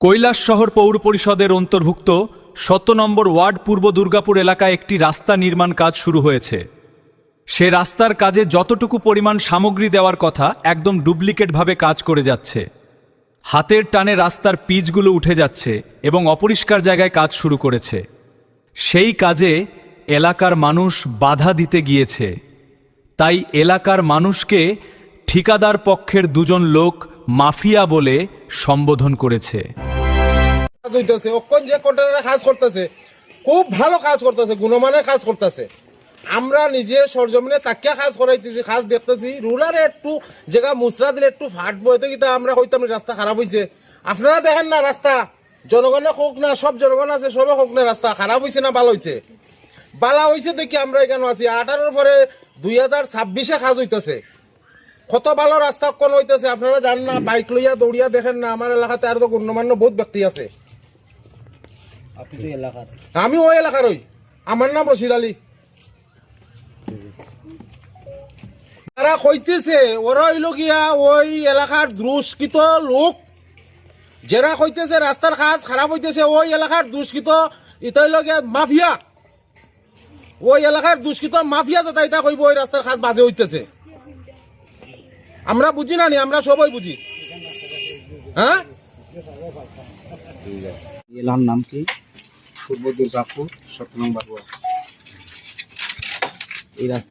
কৈলাসশহর পৌর পরিষদের অন্তর্ভুক্ত ১৭ নম্বর ওয়ার্ড পূর্ব দুর্গাপুর এলাকায় একটি রাস্তা নির্মাণ কাজ শুরু হয়েছে। সে রাস্তার কাজে যতটুকু পরিমাণ সামগ্রী দেওয়ার কথা একদম ডুপ্লিকেটভাবে কাজ করে যাচ্ছে। হাতের টানে রাস্তার পিচগুলো উঠে যাচ্ছে এবং অপরিষ্কার জায়গায় কাজ শুরু করেছে। সেই কাজে এলাকার মানুষ বাধা দিতে গিয়েছে। তাই এলাকার মানুষকে ঠিকাদার পক্ষের দুজন লোক মাফিয়া বলে সম্বোধন করেছে। যে কন্ট্রাক্টর কাজ করতেছে খুব ভালো কাজ করতেছে, গুণমানের কাজ করতেছে। আমরা নিজে সরজমিনে তাকিয়া কাজ করাইতেছি, কাজ দেখতেছি। রুলারে একটু জায়গা মুসরা দিলে একটু ফাট বইতে কিন্তু আমরা হইতাম রাস্তা খারাপ হয়েছে। আপনারা দেখেন না রাস্তা, জনগণে হোক না, সব জনগণ আছে, সবে হোক না, রাস্তা খারাপ হয়েছে না ভালো হয়েছে? বালা হয়েছে দেখি আমরা এখানে আছি। 18 পরে 2026-এ কাজ হইতেছে। কত ভালো রাস্তা কোন হইতেছে আপনারা জানেন না? বাইক লইয়া দৌড়িয়া দেখেন না। আমার এলাকাতে আর তো গণ্যমান্য বহুত ব্যক্তি আছে। আমি ওই এলাকার ওই, আমার নাম রশিদ আলী। তারা কইতেছে ওরা হইল গিয়া ওই এলাকার দুষ্কৃত লোক, যারা কইতেছে রাস্তার কাজ খারাপ হইতেছে ওই এলাকার দুষ্কৃত, এটা হইল গিয়া মাফিয়া। ওই এলাকার দুষ্কৃত মাফিয়া যেটা এটা কইব ওই রাস্তার কাজ বাজে হইতেছে। আমরা বুঝি না নি? আমরা সবাই বুঝি। হ্যাঁ, এলাকার নাম কি? পূর্ব দুর্গাপুর ১৭ নম্বর ওয়ার্ড। এই রাস্তা